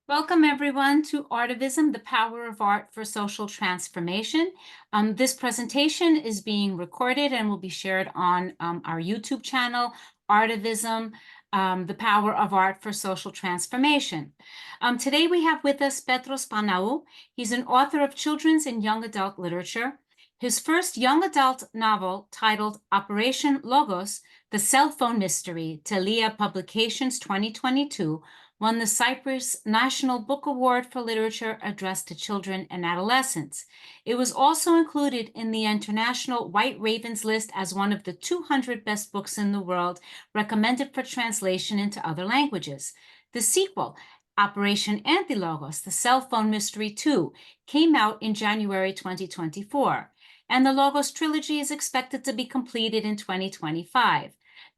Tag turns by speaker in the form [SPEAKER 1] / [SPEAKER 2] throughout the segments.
[SPEAKER 1] Welcome, everyone, to ARTIVISM, the Power of Art for Social Transformation. This presentation is being recorded and will be shared on our YouTube channel, ARTIVISM, the Power of Art for Social Transformation. Today we have with us Petros Panaou. He's an author of children's and young adult literature. His first young adult novel, titled Operation Logos, The Cellphone Mystery, Teleia Publications 2022, won the Cyprus National Book Award for Literature addressed to children and adolescents. It was also included in the International White Ravens list as one of the 200 best books in the world, recommended for translation into other languages. The sequel, Operation Antilogos, The Cellphone Mystery 2, came out in January 2024, and the Logos trilogy is expected to be completed in 2025.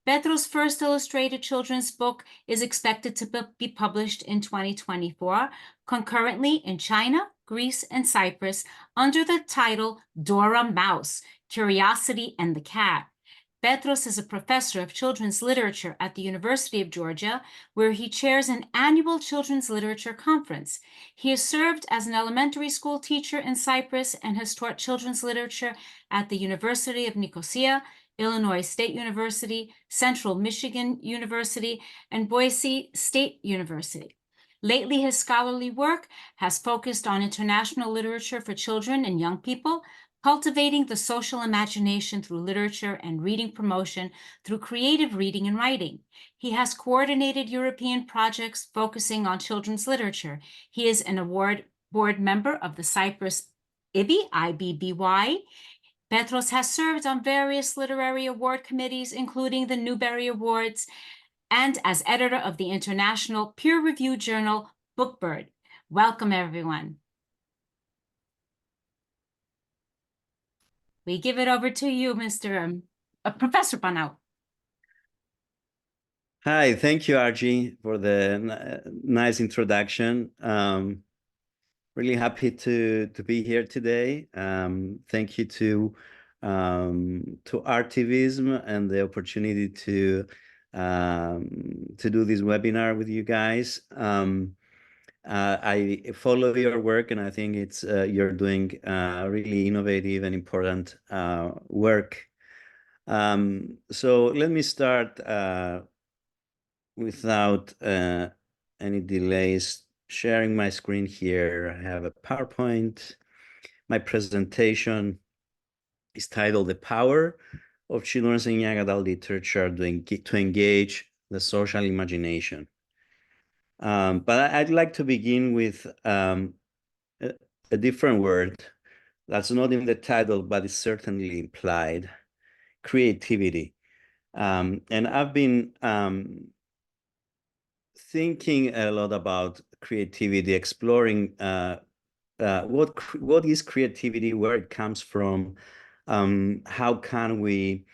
[SPEAKER 1] Petros' first illustrated children's book is expected to be published in 2024, concurrently in China, Greece, and Cyprus, under the title Dora Mouse, Curiosity and the Cat. Petros is a professor of children's literature at the University of Georgia, where he chairs an annual children's literature conference. He has served as an elementary school teacher in Cyprus and has taught children's literature at the University of Nicosia, Illinois State University, Central Michigan University, and Boise State University. Lately, his scholarly work has focused on international literature for children and young people, cultivating the social imagination through literature and reading promotion through creative reading and writing. He has coordinated European projects focusing on children's literature. He is an award board member of the Cyprus IBBY, IBBY. Petros has served on various literary award committees, including the Newbery Awards, and as editor of the international peer-reviewed journal, Bookbird. Welcome, everyone. We give it over to you, Professor Panaou.
[SPEAKER 2] Hi, thank you, Archie, for the nice introduction. Really happy to be here today. Thank you to ARTIVISM and the opportunity to do this webinar with you guys. I follow your work, and I think it's you're doing really innovative and important work. So let me start without any delays. Sharing my screen here. I have a PowerPoint. My presentation is titled The Power of Children's and Young Adult Literature to Engage the Social Imagination. But I'd like to begin with a different word that's not in the title, but it's certainly implied: creativity. And I've been thinking a lot about creativity, exploring what is creativity, where it comes from, how can we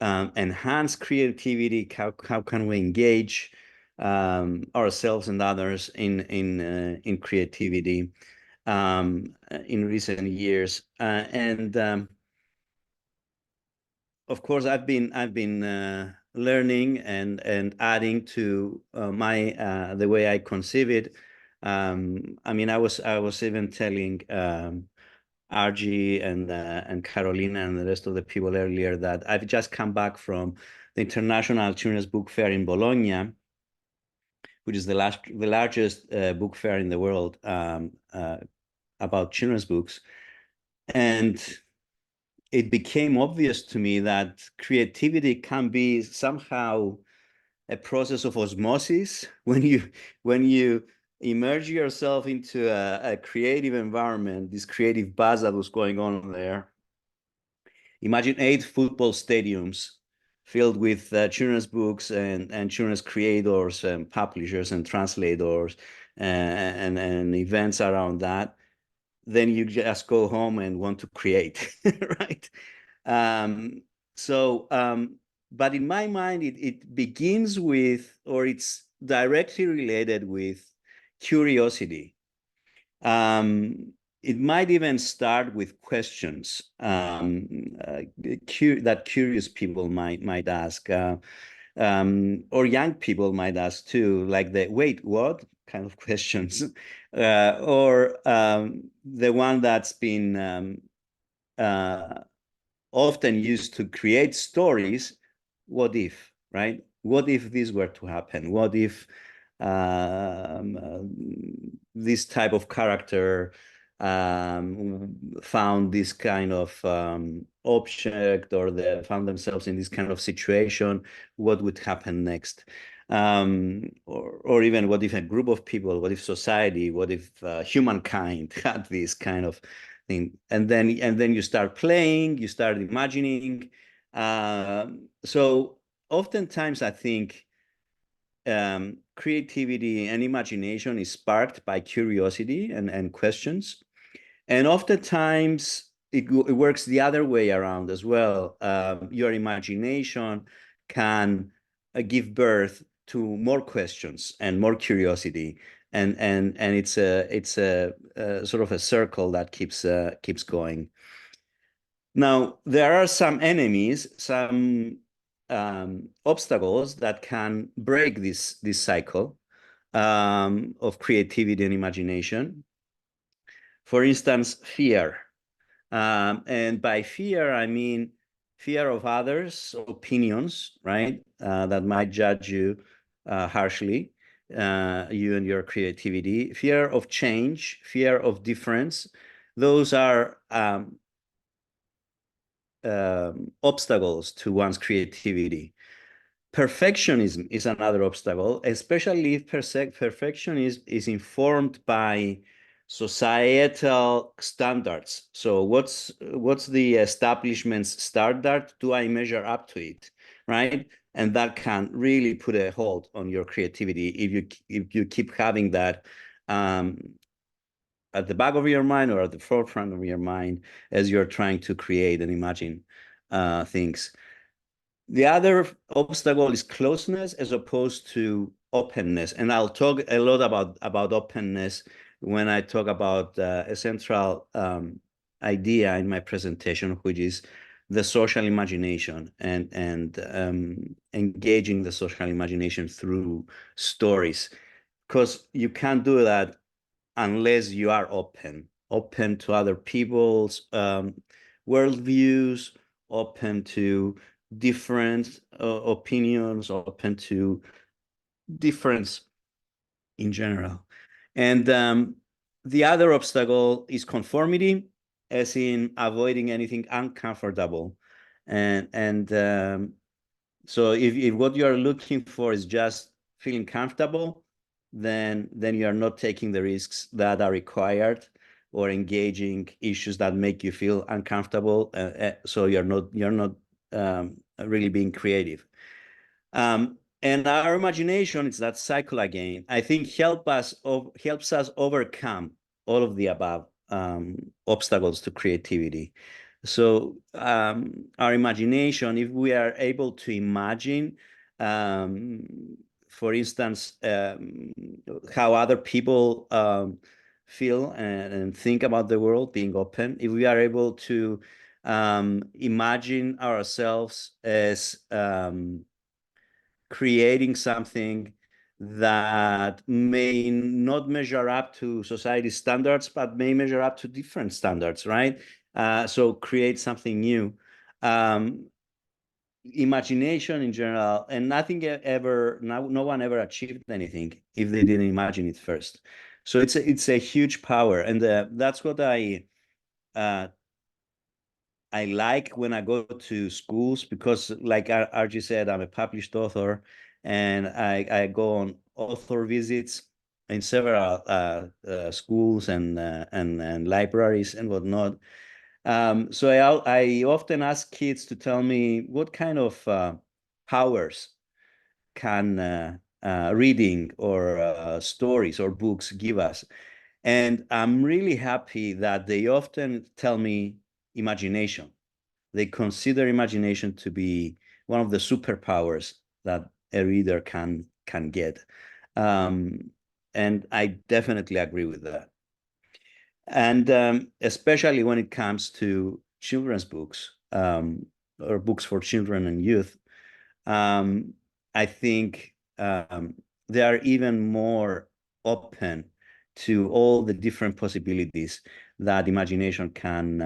[SPEAKER 2] enhance creativity, how can we engage ourselves and others in creativity in recent years, and of course I've been learning and adding to the way I conceive it. I mean, I was even telling Argy and Carolina and the rest of the people earlier that I've just come back from the International Children's Book Fair in Bologna, which is the largest book fair in the world about children's books, and it became obvious to me that creativity can be somehow a process of osmosis. When you immerse yourself into a creative environment, this creative buzz that was going on there. Imagine 8 football stadiums filled with children's books and children's creators and publishers and translators and events around that. Then you just go home and want to create, right? But in my mind, it begins with, or it's directly related with, curiosity. It might even start with questions that curious people might ask, or young people might ask too, like wait, what? kind of questions, or the one that's been often used to create stories. What if, right? What if this were to happen? What if this type of character found this kind of object, or they found themselves in this kind of situation? What would happen next? Or even what if a group of people, what if society, what if humankind had this kind of thing? And then you start playing, you start imagining. So oftentimes I think creativity and imagination is sparked by curiosity and questions. And oftentimes it works the other way around as well. Your imagination can give birth to more questions and more curiosity, and it's a sort of a circle that keeps going. Now, there are some enemies, some obstacles that can break this cycle of creativity and imagination. For instance, fear. And by fear, I mean fear of others' opinions, right? That might judge you harshly, you and your creativity. Fear of change, fear of difference. Those are obstacles to one's creativity. Perfectionism is another obstacle, especially if perfection is informed by societal standards. So what's the establishment's standard? Do I measure up to it, right? And that can really put a hold on your creativity if you keep having that at the back of your mind or at the forefront of your mind as you're trying to create and imagine things. The other obstacle is closeness as opposed to openness. And I'll talk a lot about openness when I talk about a central idea in my presentation, which is the social imagination and engaging the social imagination through stories. Because you can't do that unless you are open to other people's worldviews, open to different opinions, open to difference in general. And the other obstacle is conformity, as in avoiding anything uncomfortable. And so if what you are looking for is just feeling comfortable, then you are not taking the risks that are required or engaging issues that make you feel uncomfortable. So you're not really being creative. And our imagination, it's that cycle again, I think helps us overcome all of the above obstacles to creativity. So our imagination, if we are able to imagine, for instance, how other people feel and think about the world, being open, if we are able to imagine ourselves as creating something that may not measure up to society's standards, but may measure up to different standards, right? So create something new. Imagination in general, and no one ever achieved anything if they didn't imagine it first. So it's a huge power, and that's what I like when I go to schools, because like RG said, I'm a published author, and I go on author visits in several schools and libraries and whatnot. So I often ask kids to tell me what kind of powers can reading or stories or books give us. And I'm really happy that they often tell me imagination. They consider imagination to be one of the superpowers that a reader can get. And I definitely agree with that. And especially when it comes to children's books or books for children and youth, I think they are even more open to all the different possibilities that imagination can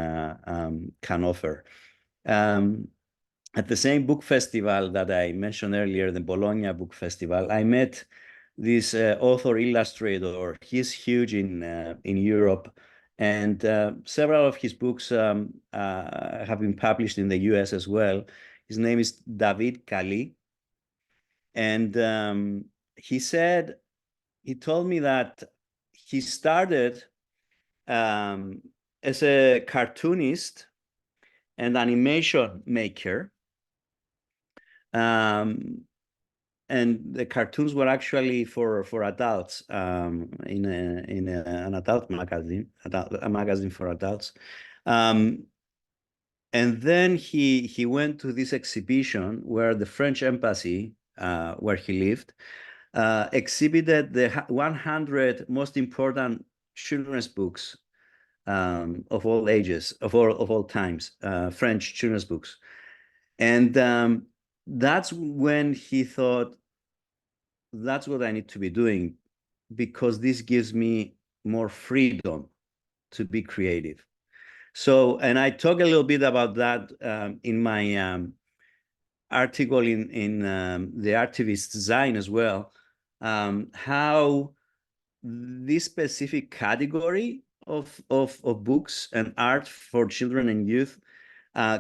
[SPEAKER 2] offer. At the same book festival that I mentioned earlier, the Bologna Book Festival, I met this author illustrator. He's huge in Europe, and several of his books have been published in the US as well. His name is David Kali, and he told me that he started as a cartoonist and animation maker. And the cartoons were actually for adults in an adult magazine, a magazine for adults. And then he went to this exhibition where the French embassy, where he lived, exhibited the 100 most important children's books of all ages, of all times, French children's books. And that's when he thought, that's what I need to be doing, because this gives me more freedom to be creative. So, and I talk a little bit about that in my article in the Artivist design as well, how this specific category of books and art for children and youth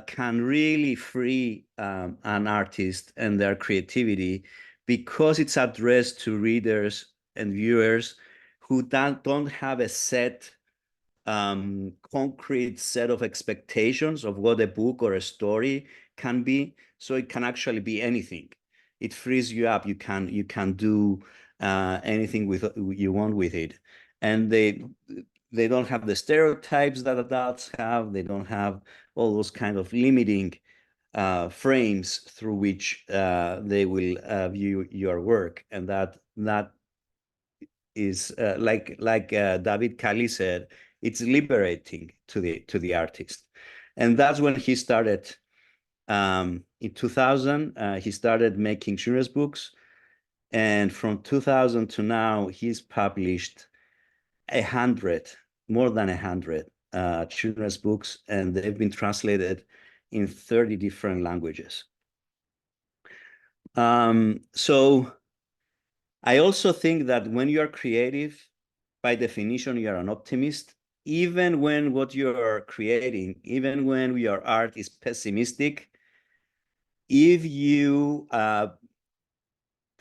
[SPEAKER 2] can really free an artist and their creativity, because it's addressed to readers and viewers who don't have a set, concrete set of expectations of what a book or a story can be. So it can actually be anything. It frees you up. You can do anything with you want with it, and they don't have the stereotypes that adults have. They don't have all those kind of limiting frames through which they will view your work. And that is like David Kali said, it's liberating to the artist. And that's when he started. In 2000, he started making children's books, and from 2000 to now, he's published more than 100 children's books, and they've been translated in 30 different languages. So I also think that when you are creative, by definition, you are an optimist. Even when what you are creating, even when your art is pessimistic, if you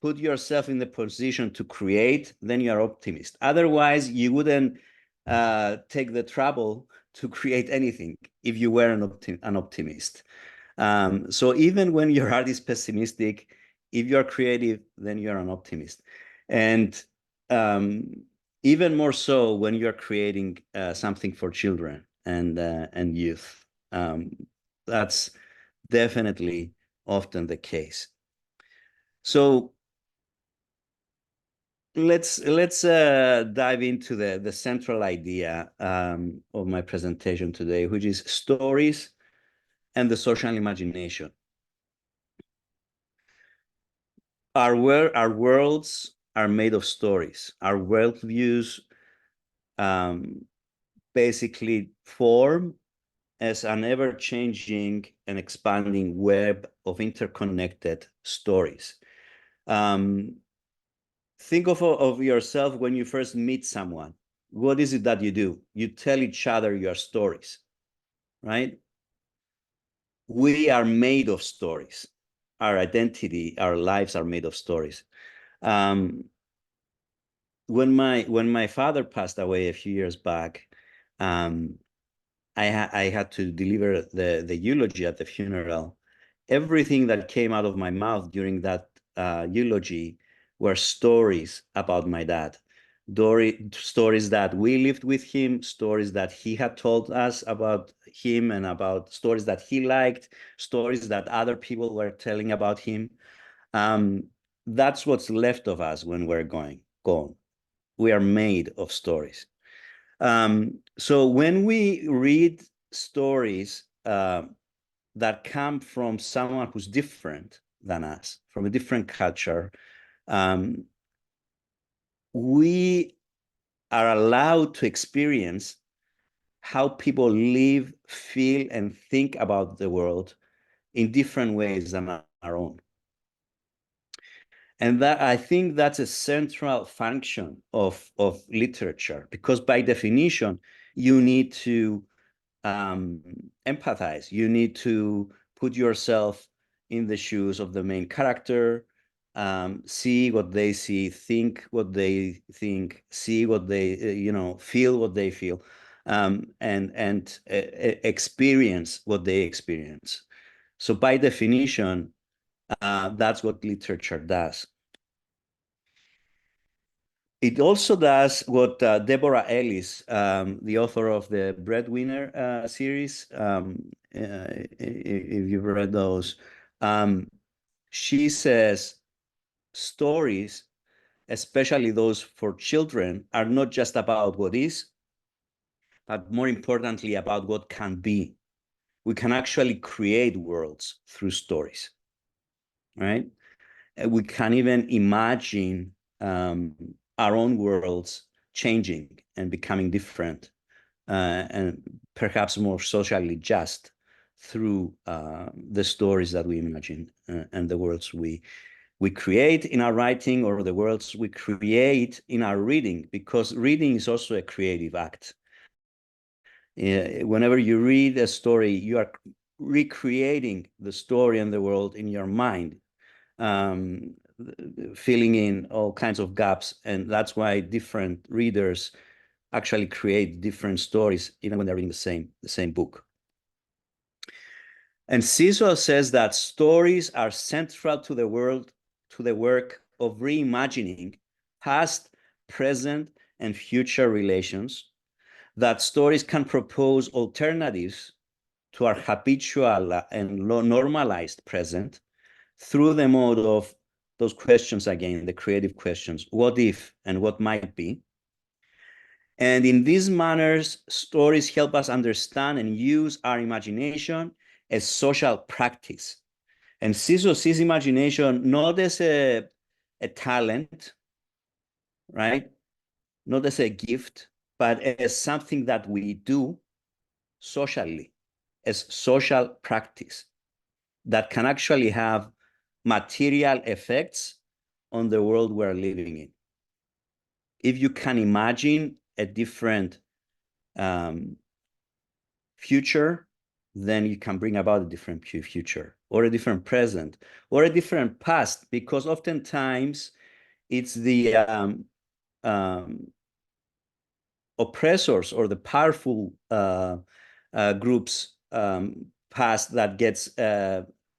[SPEAKER 2] put yourself in the position to create, then you're optimist. Otherwise, you wouldn't take the trouble to create anything if you were an optimist. So even when your art is pessimistic, if you're creative, then you're an optimist. And even more so when you're creating something for children and youth. That's definitely often the case. So let's dive into the central idea of my presentation today, which is stories and the social imagination. Our worlds are made of stories. Our worldviews basically form as an ever-changing and expanding web of interconnected stories. Think of yourself when you first meet someone. What is it that you do? You tell each other your stories, right? We are made of stories. Our identity, our lives are made of stories. When my father passed away a few years back, I had to deliver the eulogy at the funeral. Everything that came out of my mouth during that eulogy were stories about my dad. Stories that we lived with him, stories that he had told us about him, and about stories that he liked, stories that other people were telling about him. That's what's left of us when we're gone. We are made of stories. So when we read stories that come from someone who's different than us, from a different culture, we are allowed to experience how people live, feel, and think about the world in different ways than our own. And that, I think that's a central function of literature, because by definition, you need to empathize. You need to put yourself in the shoes of the main character, see what they see, think what they think, see what they, feel what they feel, and experience what they experience. So by definition, that's what literature does. It also does what Deborah Ellis, the author of the Breadwinner series, if you've read those, she says stories, especially those for children, are not just about what is, but more importantly, about what can be. We can actually create worlds through stories, right? We can even imagine our own worlds changing and becoming different, and perhaps more socially just through the stories that we imagine and the worlds we create in our writing, or the worlds we create in our reading, because reading is also a creative act. Whenever you read a story, you are recreating the story and the world in your mind, filling in all kinds of gaps. And that's why different readers actually create different stories, even when they're reading the same book. And Cecil says that stories are central to the work of reimagining past, present, and future relations, that stories can propose alternatives to our habitual and normalized present through the mode of those questions again, the creative questions, what if and what might be. And in these manners, stories help us understand and use our imagination as social practice. And Cecil sees imagination not as a talent, right? Not as a gift, but as something that we do socially, as social practice that can actually have material effects on the world we're living in. If you can imagine a different future, then you can bring about a different future, or a different present, or a different past, because oftentimes it's the oppressors or the powerful groups past that gets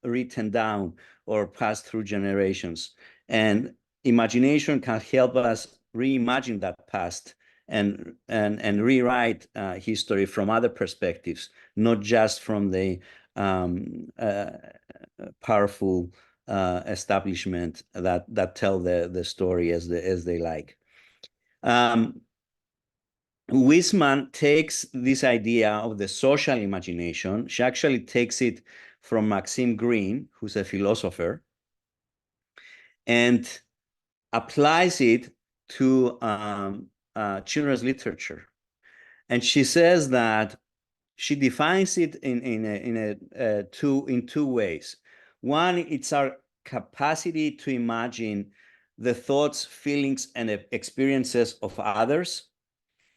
[SPEAKER 2] written down or passed through generations. And imagination can help us reimagine that past and rewrite history from other perspectives, not just from the powerful establishment that tell the story as they like. Wissman takes this idea of the social imagination. She actually takes it from Maxime Greene, who's a philosopher, and applies it to children's literature. And she says that she defines it in two ways. One, it's our capacity to imagine the thoughts, feelings, and experiences of others,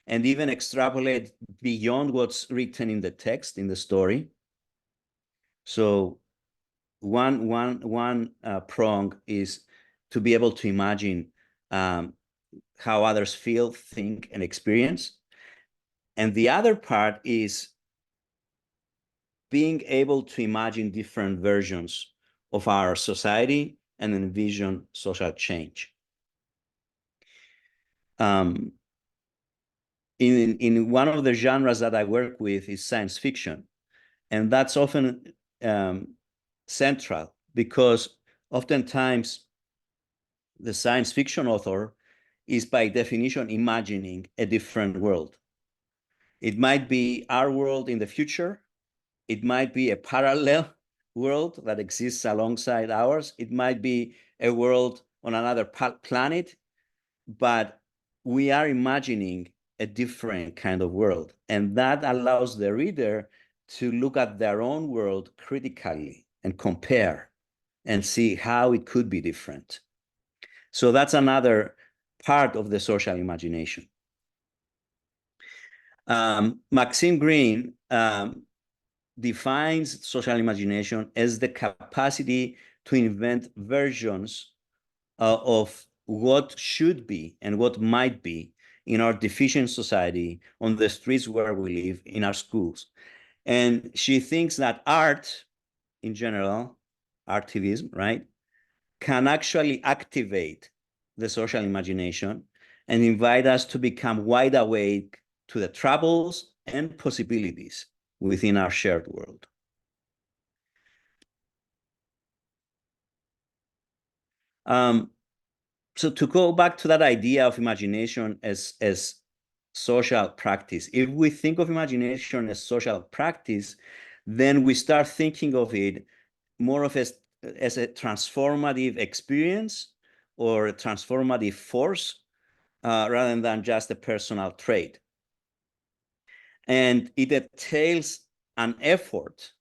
[SPEAKER 2] and even extrapolate beyond what's written in the text, in the story. So one prong is to be able to imagine how others feel, think, and experience. And the other part is being able to imagine different versions of our society and envision social change. In one of the genres that I work with is science fiction. And that's often central, because oftentimes the science fiction author is by definition imagining a different world. It might be our world in the future. It might be a parallel world that exists alongside ours. It might be a world on another planet, but we are imagining a different kind of world. And that allows the reader to look at their own world critically and compare and see how it could be different. So that's another part of the social imagination. Maxime Green defines social imagination as the capacity to invent versions of what should be and what might be in our deficient society, on the streets where we live, in our schools. And she thinks that art, in general, artivism, right, can actually activate the social imagination and invite us to become wide awake to the troubles and possibilities within our shared world. So to go back to that idea of imagination as social practice, if we think of imagination as social practice, then we start thinking of it more of as a transformative experience or a transformative force rather than just a personal trait. And it entails an effort.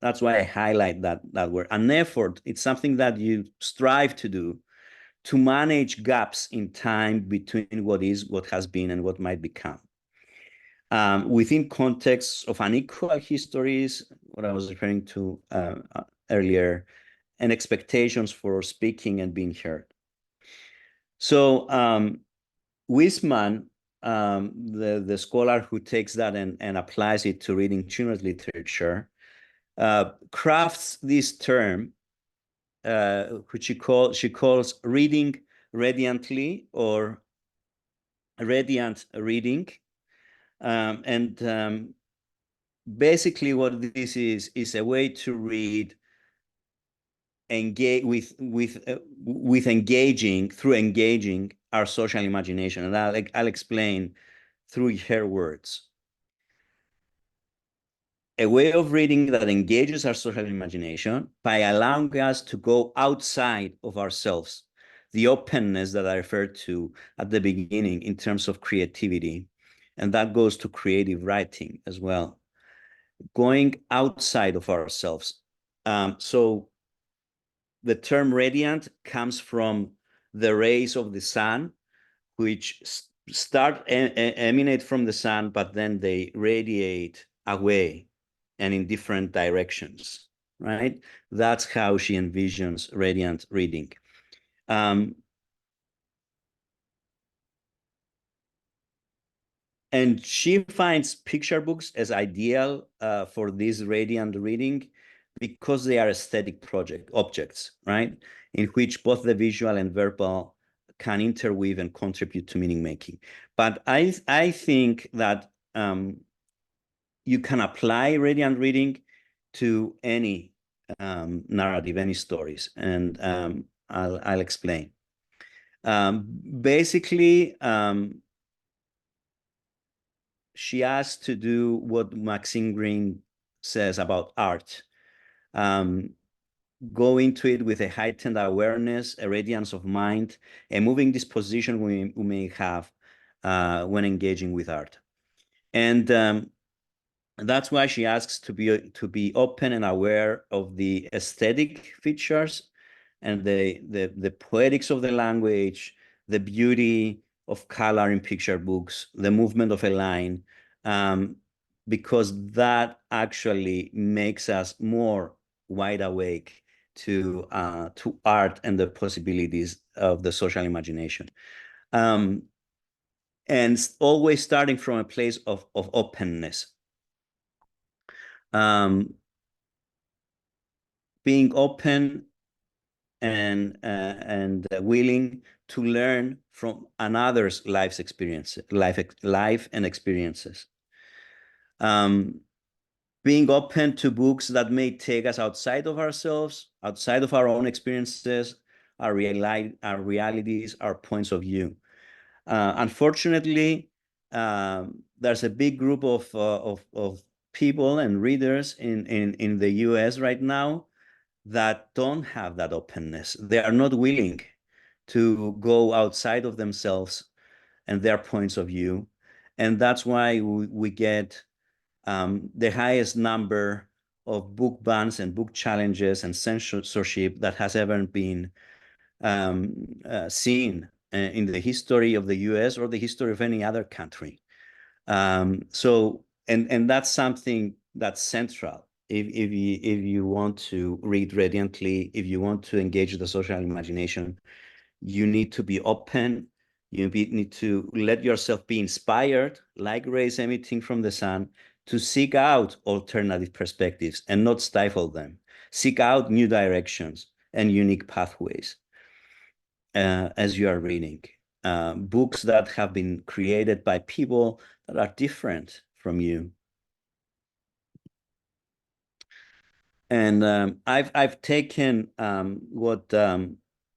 [SPEAKER 2] That's why I highlight that word, an effort. It's something that you strive to do to manage gaps in time between what is, what has been, and what might become. Within contexts of unequal histories, what I was referring to earlier, and expectations for speaking and being heard. So Wissman, the scholar who takes that and applies it to reading children's literature, crafts this term, which she calls reading radiantly, or radiant reading. Basically what this is a way to read with engaging, through engaging our social imagination. And I'll explain through her words. A way of reading that engages our social imagination by allowing us to go outside of ourselves, the openness that I referred to at the beginning in terms of creativity. And that goes to creative writing as well. Going outside of ourselves. So the term radiant comes from the rays of the sun, which emanate from the sun, but then they radiate away and in different directions, right? That's how she envisions radiant reading. And she finds picture books as ideal for this radiant reading because they are aesthetic objects, right? In which both the visual and verbal can interweave and contribute to meaning making. But I think that you can apply radiant reading to any narrative, any stories, and I'll explain. Basically, she asked to do what Maxime Green says about art. Go into it with a heightened awareness, a radiance of mind, a moving disposition we may have when engaging with art. And that's why she asks to be open and aware of the aesthetic features and the poetics of the language, the beauty of color in picture books, the movement of a line, because that actually makes us more wide awake to art and the possibilities of the social imagination. And always starting from a place of openness. Being open and willing to learn from another's life and experiences. Being open to books that may take us outside of ourselves, outside of our own experiences, our realities, our points of view. Unfortunately, there's a big group of people and readers in the US right now that don't have that openness. They are not willing to go outside of themselves and their points of view. And that's why we get the highest number of book bans and book challenges and censorship that has ever been seen in the history of the US or the history of any other country. And that's something that's central. If you want to read radiantly, if you want to engage the social imagination, you need to be open. You need to let yourself be inspired, like rays emitting from the sun, to seek out alternative perspectives and not stifle them. Seek out new directions and unique pathways as you are reading. Books that have been created by people that are different from you. And I've taken what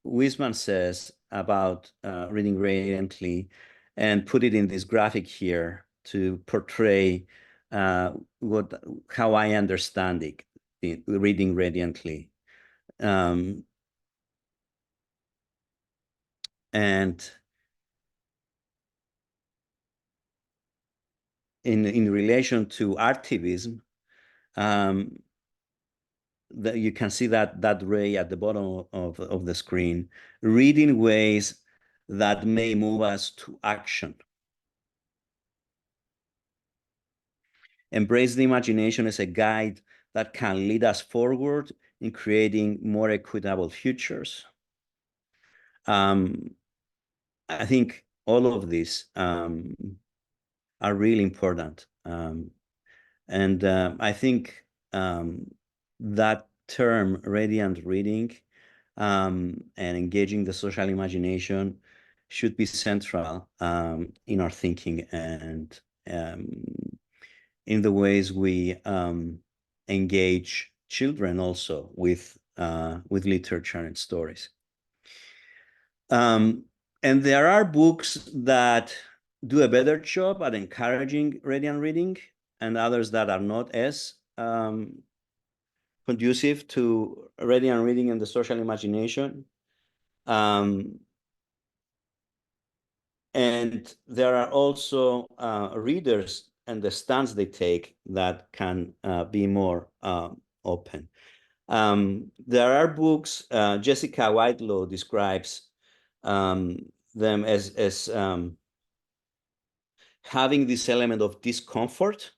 [SPEAKER 2] Wissman says about reading radiantly and put it in this graphic here to portray how I understand it, reading radiantly. And in relation to ARTIVISM, that you can see that ray at the bottom of the screen, read in ways that may move us to action. Embrace the imagination as a guide that can lead us forward in creating more equitable futures. I think all of these are really important. And I think that term, radiant reading, and engaging the social imagination should be central in our thinking and in the ways we engage children also with literature and stories. And there are books that do a better job at encouraging radiant reading, and others that are not as conducive to radiant reading and the social imagination. And there are also readers and the stance they take that can be more open. There are books, Jessica Whitelaw describes them as having this element of discomfort,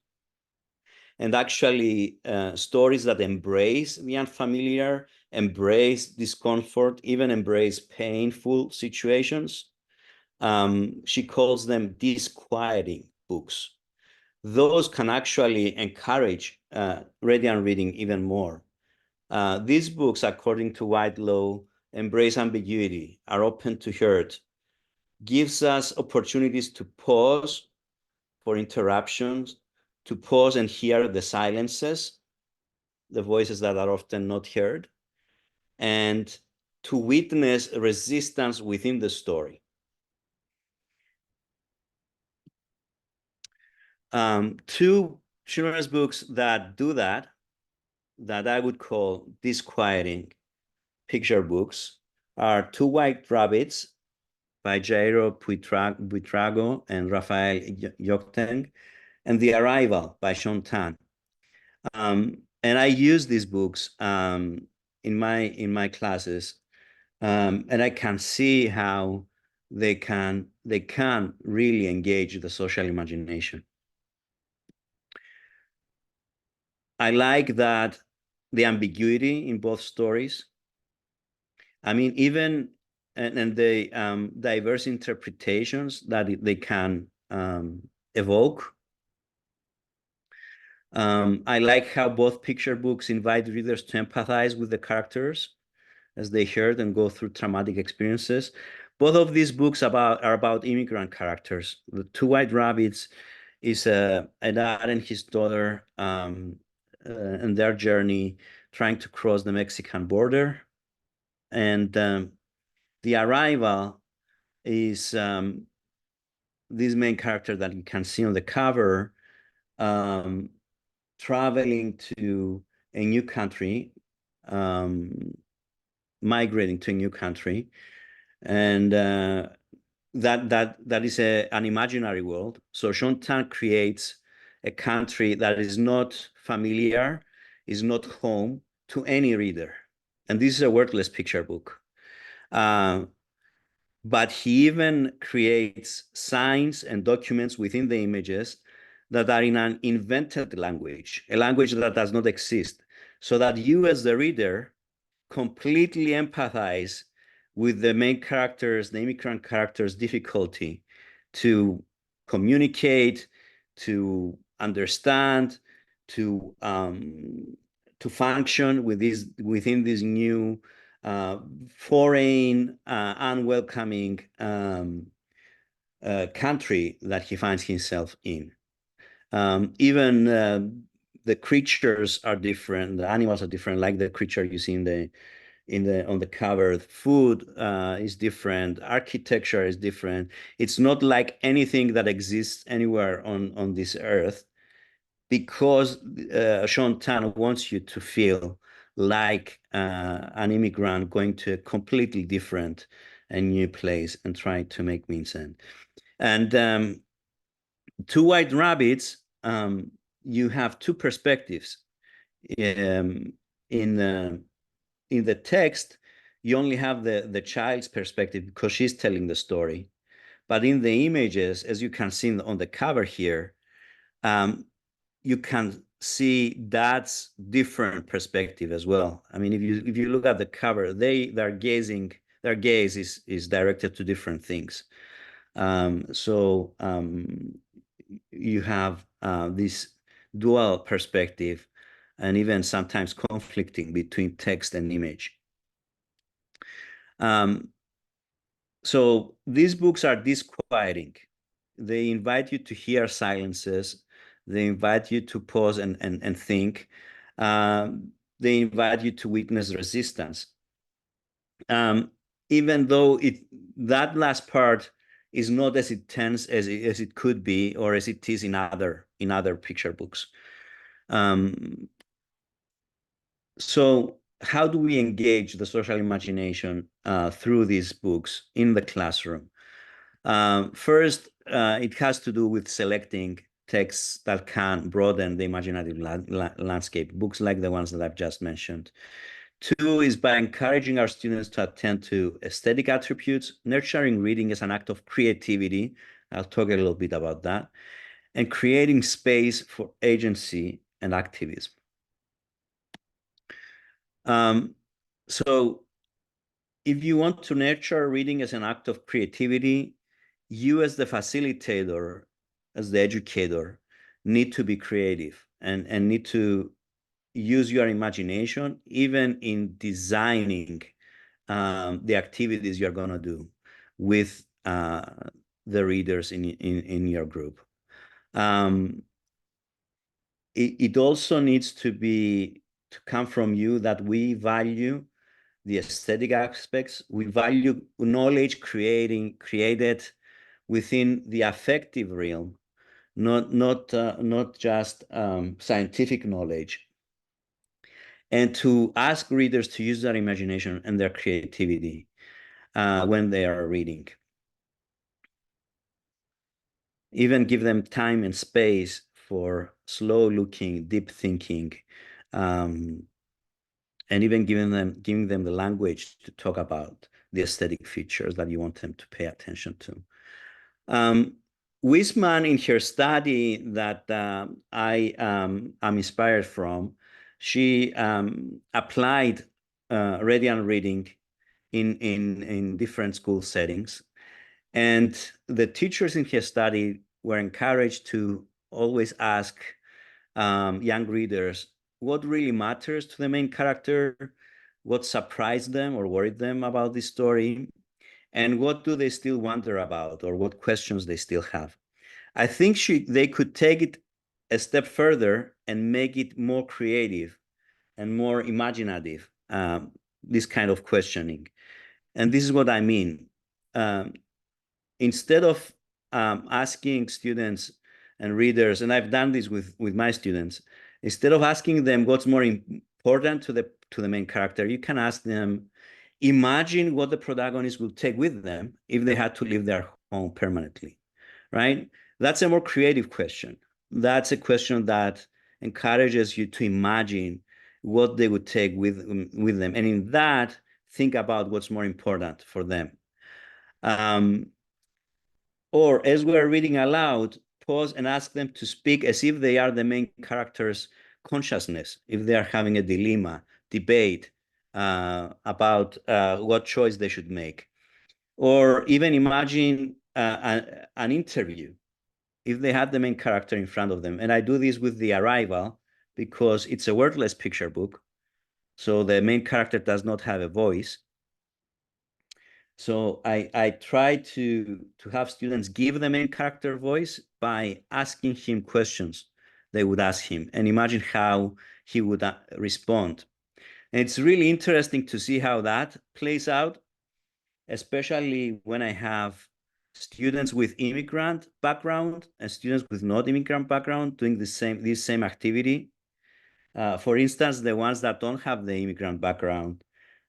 [SPEAKER 2] and actually stories that embrace the unfamiliar, embrace discomfort, even embrace painful situations. She calls them disquieting books. Those can actually encourage radiant reading even more. These books, according to Whitelaw, embrace ambiguity, are open to hurt, gives us opportunities to pause for interruptions, to pause and hear the silences, the voices that are often not heard, and to witness resistance within the story. Two children's books that do that I would call disquieting picture books are Two White Rabbits by Jairo Buitrago and Rafael Yokteng, and The Arrival by Sean Tan. And I use these books in my classes, and I can see how they can really engage the social imagination. I like that the ambiguity in both stories. I mean, even and the diverse interpretations that they can evoke. I like how both picture books invite readers to empathize with the characters as they heard and go through traumatic experiences. Both of these books are about immigrant characters. The Two White Rabbits is a dad and his daughter and their journey trying to cross the Mexican border. And The Arrival is this main character that you can see on the cover traveling to a new country, migrating to a new country, and that is an imaginary world. So Shontan creates a country that is not familiar, is not home to any reader. And this is a wordless picture book. But he even creates signs and documents within the images that are in an invented language, a language that does not exist, so that you as the reader completely empathize with the main characters, the immigrant characters' difficulty to communicate, to understand, to function within this new foreign, unwelcoming country that he finds himself in. Even the creatures are different, the animals are different, like the creature you see on the cover. Food is different, architecture is different. It's not like anything that exists anywhere on this earth, because Sean Tan wants you to feel like an immigrant going to a completely different and new place and trying to make means end. And Two White Rabbits, you have two perspectives. In the text, you only have the child's perspective because she's telling the story. But in the images, as you can see on the cover here, you can see Dad's different perspective as well. I mean, if you look at the cover, their gaze is directed to different things. You have this dual perspective, and even sometimes conflicting between text and image. So these books are disquieting. They invite you to hear silences. They invite you to pause and think. They invite you to witness resistance. Even though that last part is not as intense as it could be, or as it is in other picture books. So how do we engage the social imagination through these books in the classroom? First, it has to do with selecting texts that can broaden the imaginative landscape, books like the ones that I've just mentioned. Two is by encouraging our students to attend to aesthetic attributes, nurturing reading as an act of creativity. I'll talk a little bit about that. And creating space for agency and activism. So if you want to nurture reading as an act of creativity, you as the facilitator, as the educator, need to be creative and need to use your imagination, even in designing the activities you're going to do with the readers in your group. It also needs to come from you that we value the aesthetic aspects. We value knowledge created within the affective realm, not just scientific knowledge. And to ask readers to use their imagination and their creativity when they are reading. Even give them time and space for slow looking, deep thinking, and even giving them the language to talk about the aesthetic features that you want them to pay attention to. Wissman, in her study that I am inspired from, she applied Radiant reading in different school settings. And the teachers in her study were encouraged to always ask young readers what really matters to the main character, what surprised them or worried them about the story, and what do they still wonder about, or what questions they still have. I think they could take it a step further and make it more creative and more imaginative, this kind of questioning. And this is what I mean. Instead of asking students and readers, and I've done this with my students, instead of asking them what's more important to the main character, you can ask them, imagine what the protagonists will take with them if they had to leave their home permanently, right? That's a more creative question. That's a question that encourages you to imagine what they would take with them. And in that, think about what's more important for them. Or as we're reading aloud, pause and ask them to speak as if they are the main character's consciousness, if they are having a dilemma, debate about what choice they should make. Or even imagine an interview if they had the main character in front of them. And I do this with The Arrival because it's a wordless picture book. So the main character does not have a voice. So I try to have students give the main character voice by asking him questions they would ask him and imagine how he would respond. And it's really interesting to see how that plays out, especially when I have students with immigrant background and students with not immigrant background doing this same activity. For instance, the ones that don't have the immigrant background,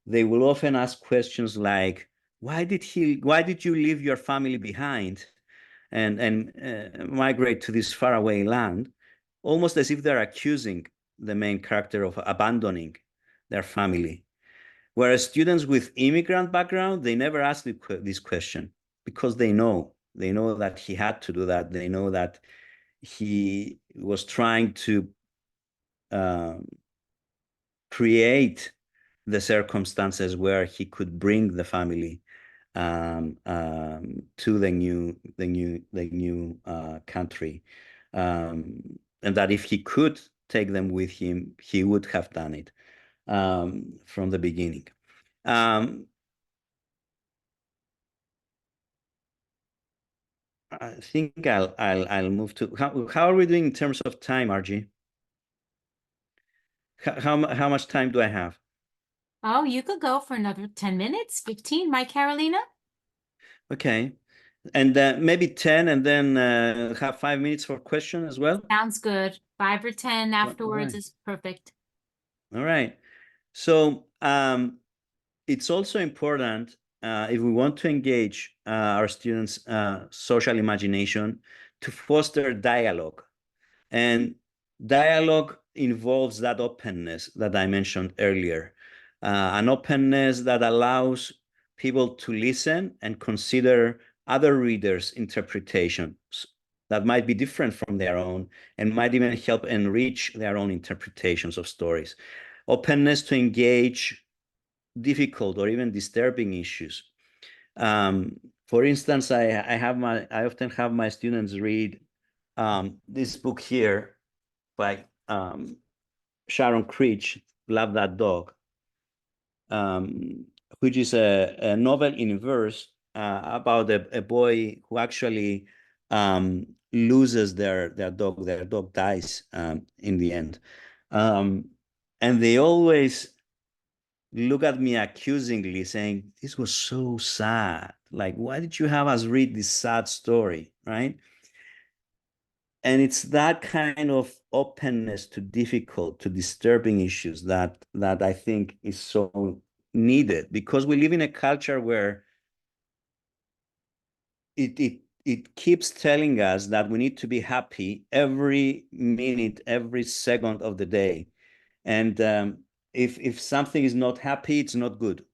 [SPEAKER 2] they will often ask questions like, why did you leave your family behind and migrate to this faraway land? Almost as if they're accusing the main character of abandoning their family. Whereas students with immigrant background, they never ask this question because they know that he had to do that. They know that he was trying to create the circumstances where he could bring the family to the new country, and that if he could take them with him, he would have done it from the beginning. I think I'll move to how are we doing in terms of time, RG? How much time do I have?
[SPEAKER 1] Oh, you could go for another 10 minutes, 15, right, Carolina?
[SPEAKER 2] Okay. And maybe 10 and then have 5 minutes for question as well.
[SPEAKER 1] Sounds good. 5 or 10 afterwards
[SPEAKER 2] Right.
[SPEAKER 1] is perfect.
[SPEAKER 2] All right. So it's also important if we want to engage our students' social imagination to foster dialogue. And dialogue involves that openness that I mentioned earlier, an openness that allows people to listen and consider other readers' interpretations that might be different from their own and might even help enrich their own interpretations of stories. Openness to engage difficult or even disturbing issues. For instance, I often have my students read this book here by Sharon Creech, Love That Dog, which is a novel in verse about a boy who actually loses their dog. Their dog dies in the end. And they always look at me accusingly saying, this was so sad. Like, why did you have us read this sad story, right? And it's that kind of openness to difficult, to disturbing issues that I think is so needed, because we live in a culture where it keeps telling us that we need to be happy every minute, every second of the day. And if something is not happy, it's not good.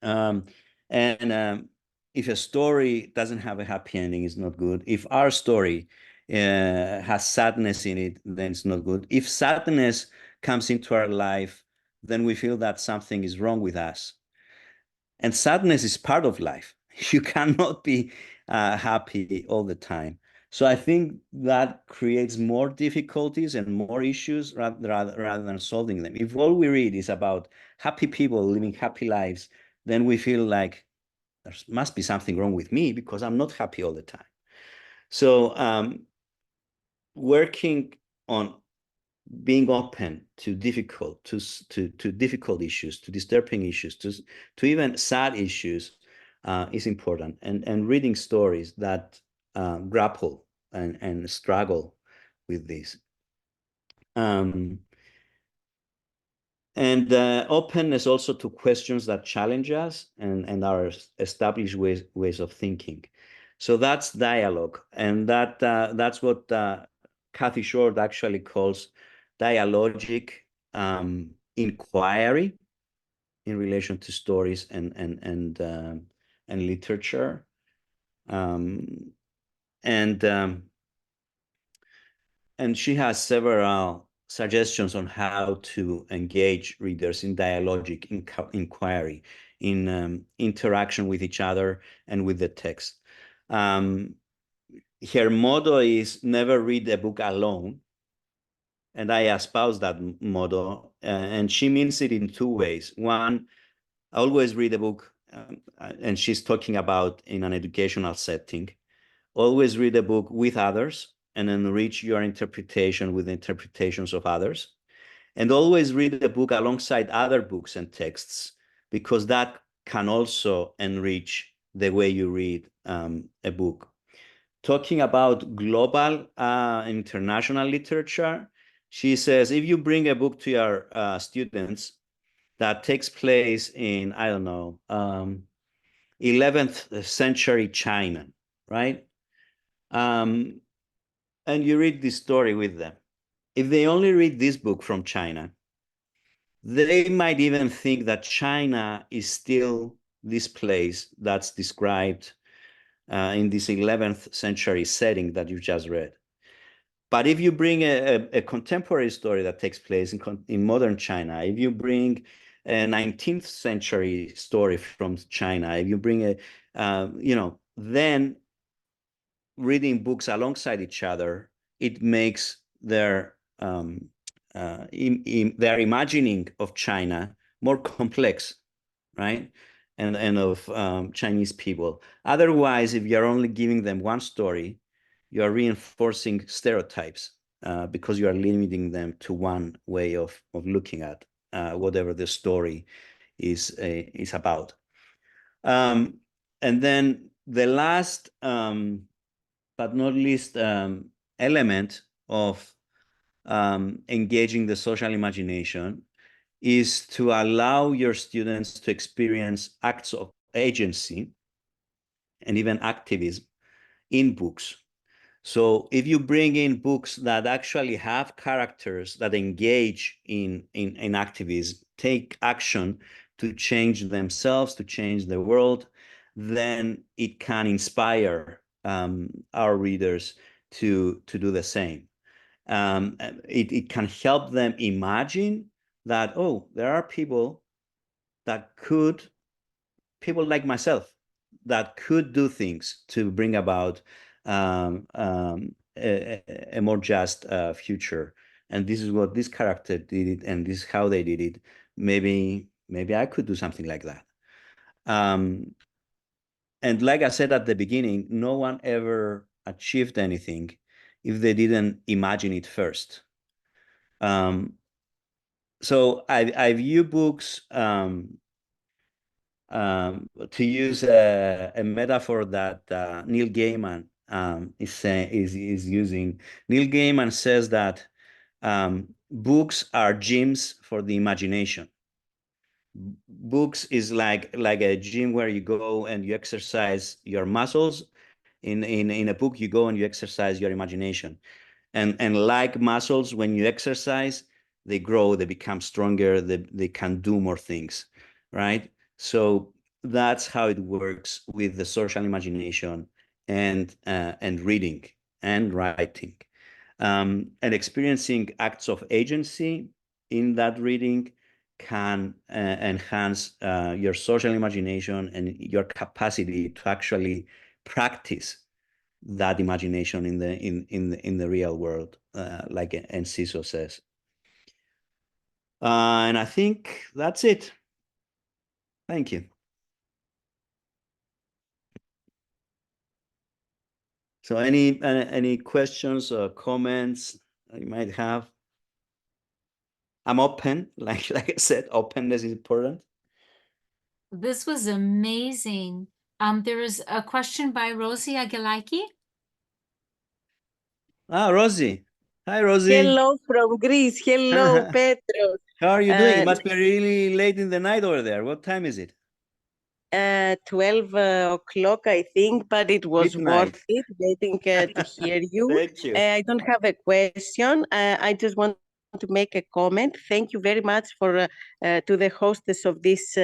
[SPEAKER 2] And if a story doesn't have a happy ending, it's not good. If our story has sadness in it, then it's not good. If sadness comes into our life, then we feel that something is wrong with us. And sadness is part of life. You cannot be happy all the time. So I think that creates more difficulties and more issues rather than solving them. If all we read is about happy people living happy lives, then we feel like there must be something wrong with me because I'm not happy all the time. So working on being open to difficult issues, to disturbing issues, to even sad issues is important, and reading stories that grapple and struggle with this. And openness also to questions that challenge us and our established ways of thinking. So that's dialogue, and that's what Kathy Short actually calls dialogic inquiry in relation to stories and literature, and she has several suggestions on how to engage readers in dialogic inquiry, in interaction with each other and with the text. Her motto is never read a book alone. And I espouse that motto. And she means it in two ways. One, always read a book, and she's talking about in an educational setting. Always read a book with others and enrich your interpretation with interpretations of others. And always read a book alongside other books and texts, because that can also enrich the way you read a book. Talking about global international literature, she says, if you bring a book to your students that takes place in, I don't know, 11th century China, right? And you read this story with them. If they only read this book from China, they might even think that China is still this place that's described in this 11th century setting that you just read. But if you bring a contemporary story that takes place in modern China, if you bring a 19th century story from China, if you bring then reading books alongside each other, it makes their imagining of China more complex, right? And of Chinese people. Otherwise, if you're only giving them one story, you are reinforcing stereotypes because you are limiting them to one way of looking at whatever the story is about. And then the last, but not least, element of engaging the social imagination is to allow your students to experience acts of agency and even activism in books. So if you bring in books that actually have characters that engage in activism, take action to change themselves, to change the world, then it can inspire our readers to do the same. It can help them imagine that, oh, there are people like myself, that could do things to bring about a more just future. And this is what this character did it, and this is how they did it. Maybe I could do something like that. And like I said at the beginning, no one ever achieved anything if they didn't imagine it first. So I view books, to use a metaphor that Neil Gaiman is using. Neil Gaiman says that books are gyms for the imagination. Books is like a gym where you go and you exercise your muscles. In a book, you go and you exercise your imagination. And like muscles, when you exercise, they grow, they become stronger, they can do more things, right? So that's how it works with the social imagination and reading and writing. And experiencing acts of agency in that reading can enhance your social imagination and your capacity to actually practice that imagination in the real world, like Enciso says. And I think that's it. Thank you. So any questions or comments you might have? I'm open, like I said, openness is important.
[SPEAKER 1] This was amazing. There is a question by Rosie Aguilaiki.
[SPEAKER 2] Rosie. Hi, Rosie.
[SPEAKER 3] Hello from Greece. Hello, Petros.
[SPEAKER 2] How are you doing? It must be really late in the night over there. What time is it?
[SPEAKER 3] 12 o'clock, I think, but it was
[SPEAKER 2] Midnight.
[SPEAKER 3] worth it waiting to hear you.
[SPEAKER 2] Thank you.
[SPEAKER 3] I don't have a question. I just want to make a comment. Thank you very much for to the hostess of this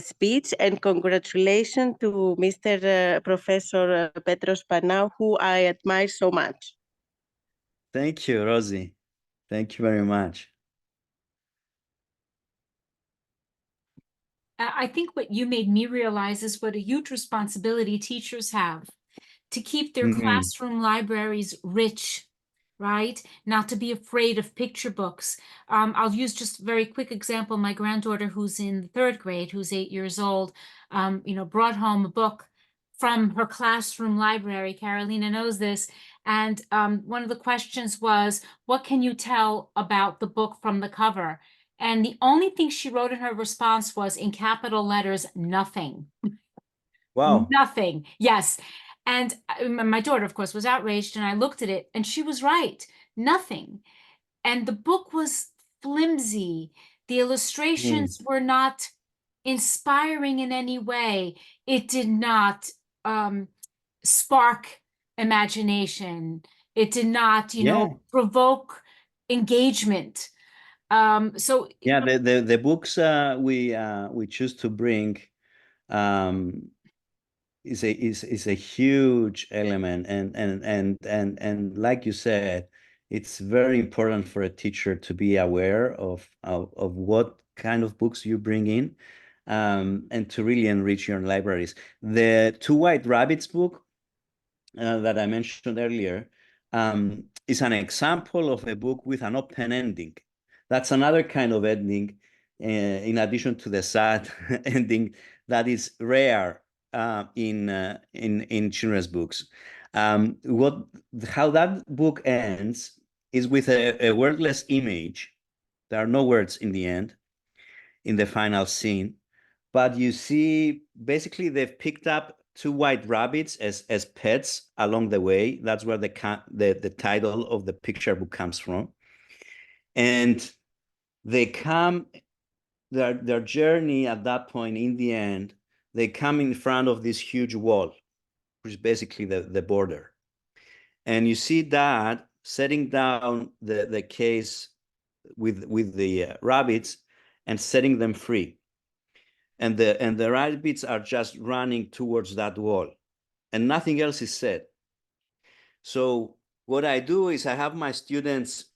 [SPEAKER 3] speech, and congratulations to Mr. Professor Petros Panaou, who I admire so much.
[SPEAKER 2] Thank you, Rosie. Thank you very much.
[SPEAKER 1] I think what you made me realize is what a huge responsibility teachers have to keep their classroom libraries rich, right? Not to be afraid of picture books. I'll use just a very quick example. My granddaughter, who's in the 3rd grade, who's 8 years old, brought home a book from her classroom library. Carolina knows this. And one of the questions was, what can you tell about the book from the cover? And the only thing she wrote in her response was, in capital letters, nothing.
[SPEAKER 2] Wow.
[SPEAKER 1] Nothing. Yes. And my daughter, of course, was outraged, and I looked at it, and she was right. Nothing. And the book was flimsy. The illustrations were not inspiring in any way. It did not spark imagination. It did not, provoke engagement. So
[SPEAKER 2] yeah, the books we choose to bring is a huge element, and like you said, it's very important for a teacher to be aware of what kind of books you bring in, and to really enrich your libraries. The Two White Rabbits book that I mentioned earlier is an example of a book with an open ending. That's another kind of ending, in addition to the sad ending, that is rare in children's books. How that book ends is with a wordless image. There are no words in the end, in the final scene, but you see basically they've picked up two white rabbits as pets along the way. That's where the title of the picture book comes from. And they come, their journey at that point, in the end, they come in front of this huge wall, which is basically the border. And you see Dad setting down the case with the rabbits and setting them free. And the rabbits are just running towards that wall, and nothing else is said. So what I do is I have my students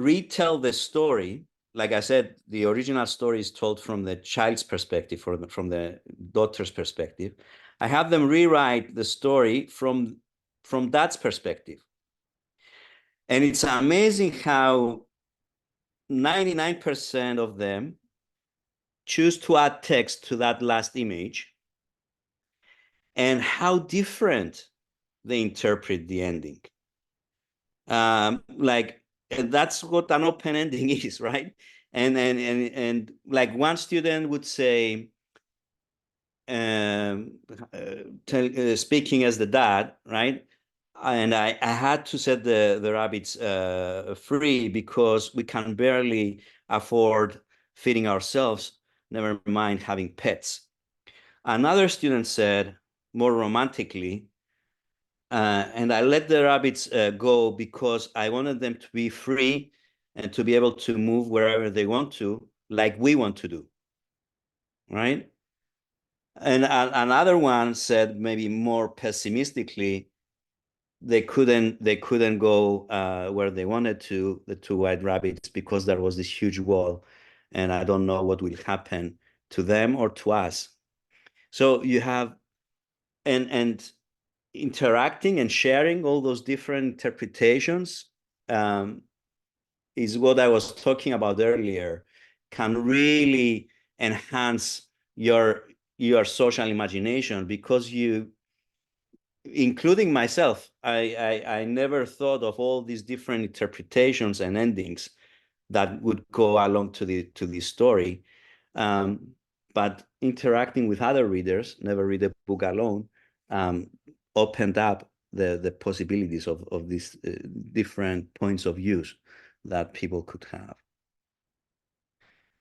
[SPEAKER 2] retell the story. Like I said, the original story is told from the child's perspective, from the daughter's perspective. I have them rewrite the story from Dad's perspective. And it's amazing how 99% of them choose to add text to that last image, and how different they interpret the ending. That's what an open ending is, right? And like one student would say, speaking as the dad, right? And I had to set the rabbits free because we can barely afford feeding ourselves, never mind having pets. Another student said, more romantically, and I let the rabbits go because I wanted them to be free and to be able to move wherever they want to, like we want to do, right? And another one said, maybe more pessimistically, they couldn't go where they wanted to, the two white rabbits, because there was this huge wall, and I don't know what will happen to them or to us. So you have and interacting and sharing all those different interpretations is what I was talking about earlier, can really enhance your social imagination, because you, including myself, I never thought of all these different interpretations and endings that would go along to the story. But interacting with other readers, never read a book alone, opened up the possibilities of these different points of views that people could have.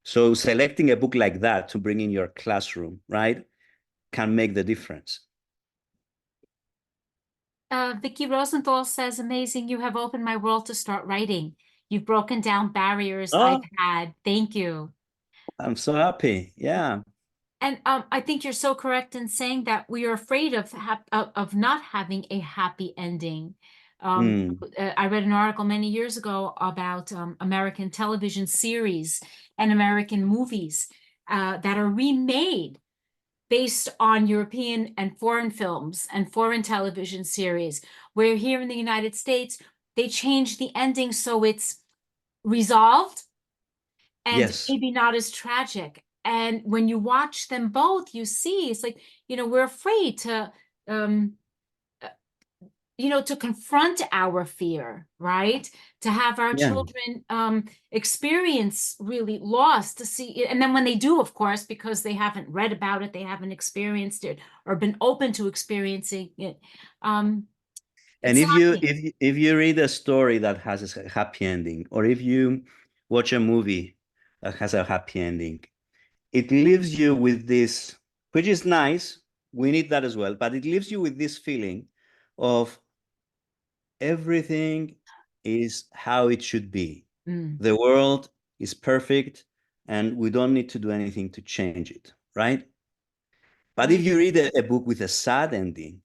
[SPEAKER 2] So selecting a book like that to bring in your classroom, right, can make the difference.
[SPEAKER 1] Vicky Rosenthal says, amazing, you have opened my world to start writing. You've broken down barriers I've had. Thank you.
[SPEAKER 2] I'm so happy. Yeah.
[SPEAKER 1] And I think you're so correct in saying that we are afraid of not having a happy ending. I read an article many years ago about American television series and American movies that are remade based on European and foreign films and foreign television series, where here in the United States, they change the ending so it's resolved and
[SPEAKER 2] Yes.
[SPEAKER 1] maybe not as tragic. And when you watch them both, you see it's like, we're afraid to, to confront our fear, right? To have our
[SPEAKER 2] Yeah.
[SPEAKER 1] children experience really loss, to see it. And then when they do, of course, because they haven't read about it, they haven't experienced it or been open to experiencing it.
[SPEAKER 2] And
[SPEAKER 1] It's
[SPEAKER 2] if you read a story that has a happy ending, or if you watch a movie that has a happy ending, it leaves you with this, which is nice. We need that as well, but it leaves you with this feeling of everything is how it should be. The world is perfect, and we don't need to do anything to change it, right? But if you read a book with a sad ending,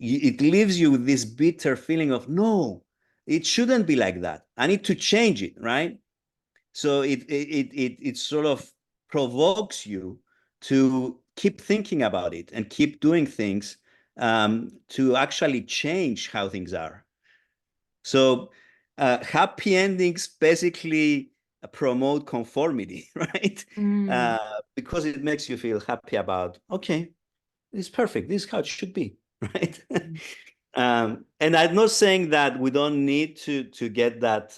[SPEAKER 2] it leaves you with this bitter feeling of, no, it shouldn't be like that. I need to change it, right? So it sort of provokes you to keep thinking about it and keep doing things to actually change how things are. So happy endings basically promote conformity, right? Because it makes you feel happy about, okay, it's perfect. This is how it should be, right? And I'm not saying that we don't need to get that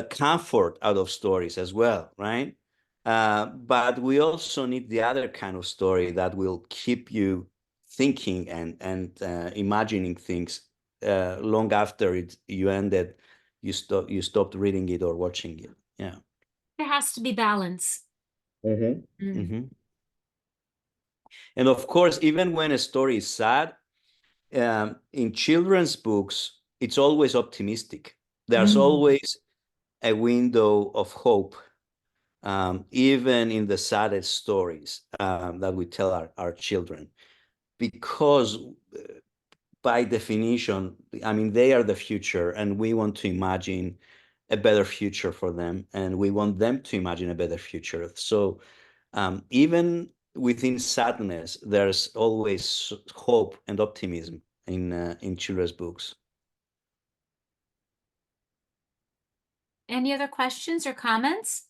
[SPEAKER 2] comfort out of stories as well, right? But we also need the other kind of story that will keep you thinking and imagining things long after you ended, you stopped reading it or watching it. Yeah.
[SPEAKER 1] there has to be balance.
[SPEAKER 2] And of course, even when a story is sad, in children's books, it's always optimistic. There's always a window of hope, even in the saddest stories that we tell our children, because by definition, I mean, they are the future, and we want to imagine a better future for them, and we want them to imagine a better future. So even within sadness, there's always hope and optimism in children's books.
[SPEAKER 1] Any other questions or comments?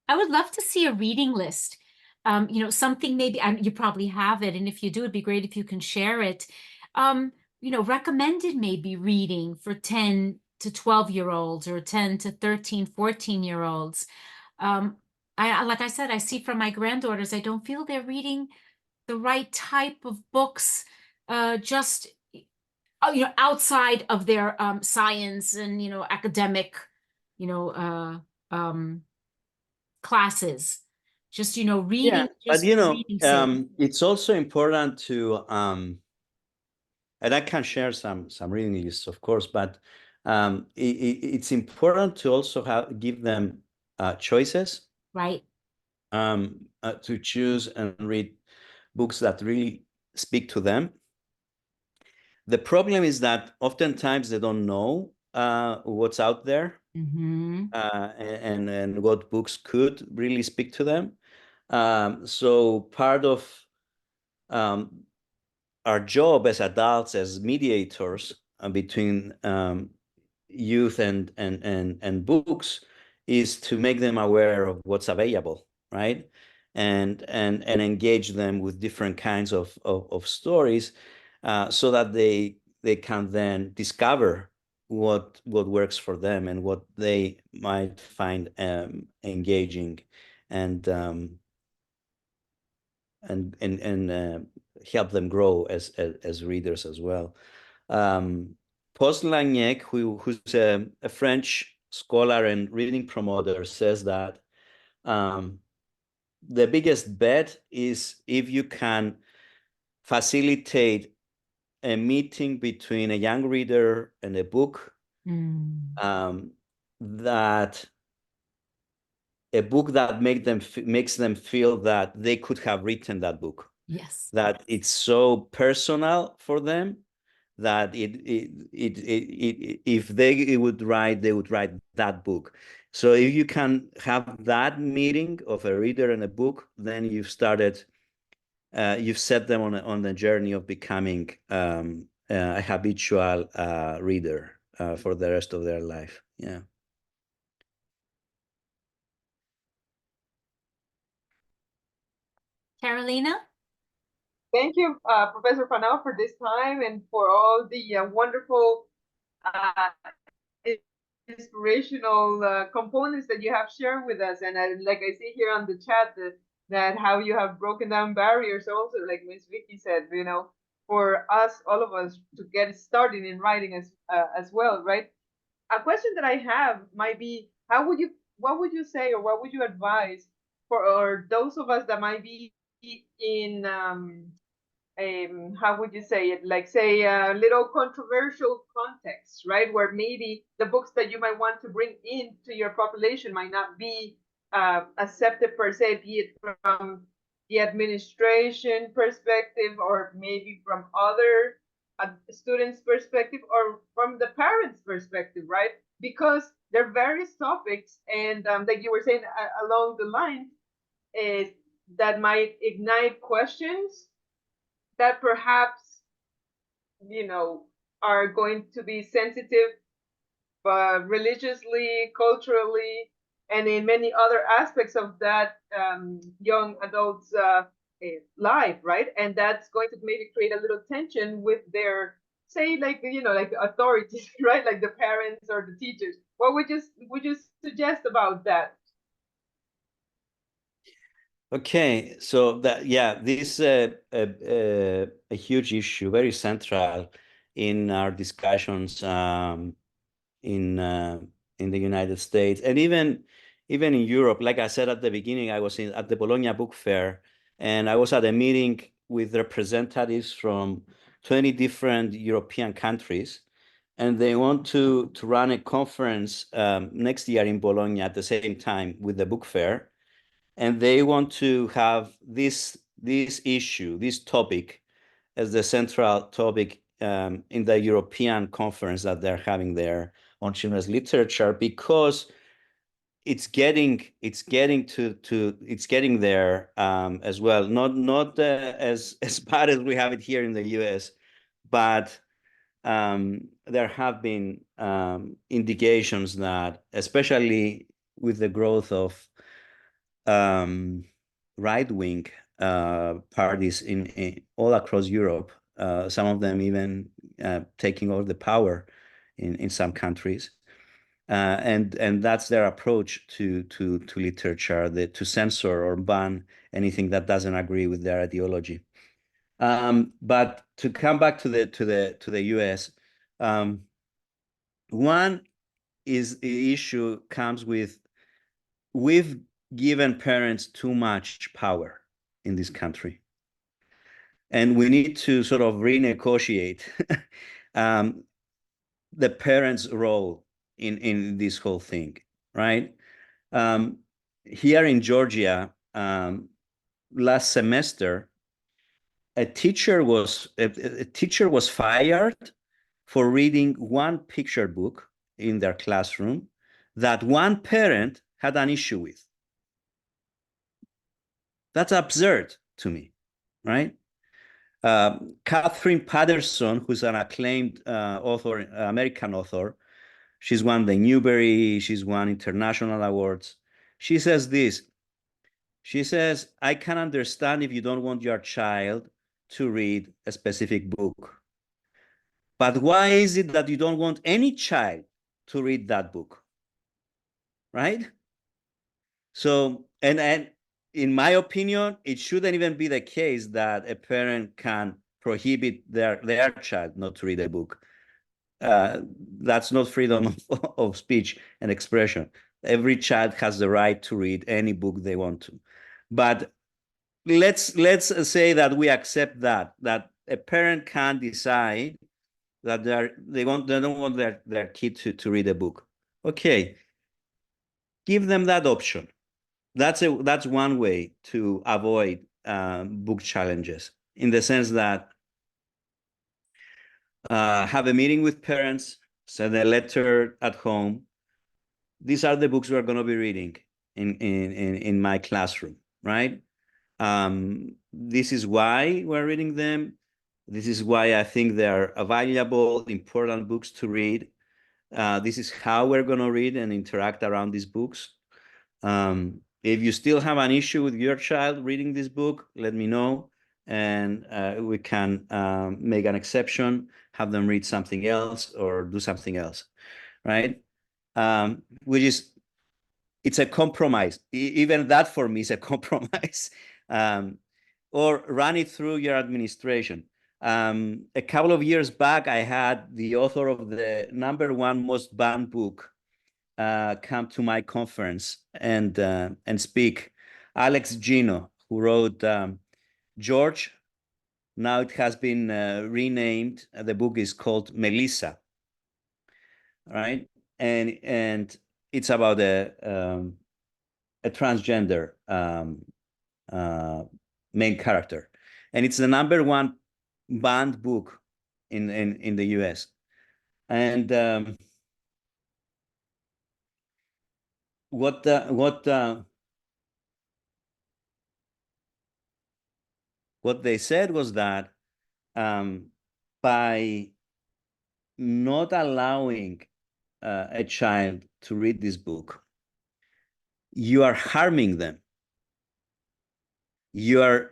[SPEAKER 1] I would love to see a reading list. Something maybe, you probably have it, and if you do, it'd be great if you can share it. Recommended maybe reading for 10 to 12-year-olds or 10 to 13, 14-year-olds. Like I said, I see from my granddaughters, I don't feel they're reading the right type of books, just outside of their science and academic, classes. Just reading,
[SPEAKER 2] Yeah,
[SPEAKER 1] just
[SPEAKER 2] but
[SPEAKER 1] for reading sake.
[SPEAKER 2] it's also important to and I can share some reading lists, of course, but it's important to also give them choices,
[SPEAKER 1] Right.
[SPEAKER 2] to choose and read books that really speak to them. The problem is that oftentimes they don't know what's out there, and what books could really speak to them. So part of our job as adults, as mediators between youth and books, is to make them aware of what's available, right? And engage them with different kinds of stories, so that they can then discover what works for them and what they might find engaging and help them grow as readers as well. Paul Langnac, who's a French scholar and reading promoter, says that the biggest bet is if you can facilitate a meeting between a young reader and a book, that a book that makes them feel that they could have written that book.
[SPEAKER 1] Yes.
[SPEAKER 2] That it's so personal for them that if they would write, they would write that book. So if you can have that meeting of a reader and a book, then you've started, you've set them on the journey of becoming a habitual reader for the rest of their life. Yeah.
[SPEAKER 1] Carolina?
[SPEAKER 4] Thank you, Professor Panaou, for this time and for all the wonderful inspirational components that you have shared with us. And like I see here on the chat, that how you have broken down barriers also, like Miss Vicky said, you know, for us, all of us, to get started in writing as well, right? A question that I have might be, what would you say, or what would you advise for those of us that might be in how would you say it, like say a little controversial context, right, where maybe the books that you might want to bring into your population might not be accepted per se, be it from the administration perspective, or maybe from other students' perspective, or from the parents' perspective, right? Because there are various topics, and like you were saying along the line, that might ignite questions that perhaps, you know, are going to be sensitive religiously, culturally, and in many other aspects of that young adult's life, right? And that's going to maybe create a little tension with their, say, like, you know, like the authorities, right? Like the parents or the teachers. What would you suggest about that?
[SPEAKER 2] Okay, so that, yeah, this is a huge issue, very central in our discussions in the United States, and even in Europe. Like I said at the beginning, I was at the Bologna Book Fair, and I was at a meeting with representatives from 20 different European countries, and they want to run a conference next year in Bologna at the same time with the book fair. And they want to have this issue, this topic, as the central topic in the European conference that they're having there on children's literature, because it's getting there as well. Not as bad as we have it here in the U.S., but there have been indications that, especially with the growth of right-wing parties in all across Europe, some of them even taking over the power in some countries, and that's their approach to literature, to censor or ban anything that doesn't agree with their ideology. But to come back to the U.S., one is the issue comes with, we've given parents too much power in this country, and we need to sort of renegotiate the parents' role in this whole thing, right? Here in Georgia, last semester, a teacher was fired for reading one picture book in their classroom that one parent had an issue with. That's absurd to me, right? Catherine Patterson, who's an acclaimed author, American author, she's won the Newbery, she's won international awards. She says this. She says, I can understand if you don't want your child to read a specific book, but why is it that you don't want any child to read that book, right? So, and in my opinion, it shouldn't even be the case that a parent can prohibit their child not to read a book. That's not freedom of speech and expression. Every child has the right to read any book they want to. But let's say that we accept that a parent can decide that they don't want their kid to read a book. Okay, give them that option. That's one way to avoid book challenges, in the sense that have a meeting with parents, send a letter at home. These are the books we're going to be reading in my classroom, right? This is why we're reading them. This is why I think they are valuable, important books to read. This is how we're going to read and interact around these books. If you still have an issue with your child reading this book, let me know, and we can make an exception, have them read something else or do something else, right? It's a compromise. Even that for me is a compromise. Or run it through your administration. A couple of years back, I had the author of the #1 most banned book come to my conference and speak. Alex Gino, who wrote George. Now it has been renamed. The book is called Melissa, right? And it's about a transgender main character, and it's the #1 banned book in the US. And what they said was that by not allowing a child to read this book, you are harming them. You are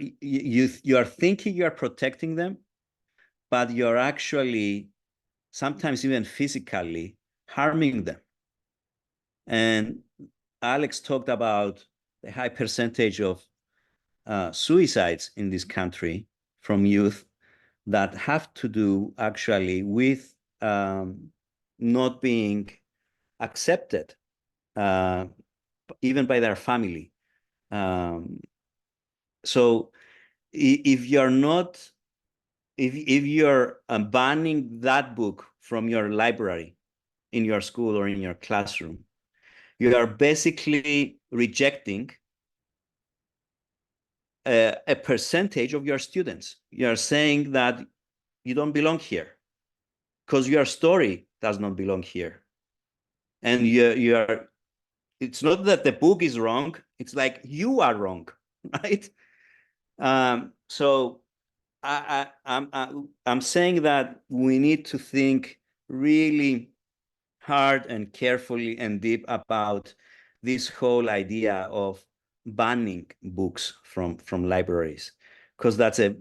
[SPEAKER 2] thinking you are protecting them, but you're actually sometimes even physically harming them. And Alex talked about the high percentage of suicides in this country from youth that have to do actually with not being accepted even by their family. So if you're banning that book from your library in your school or in your classroom, you are basically rejecting a percentage of your students. You're saying that you don't belong here because your story does not belong here. And it's not that the book is wrong, it's like you are wrong, right? So I'm saying that we need to think really hard and carefully and deep about this whole idea of banning books from libraries, because that's a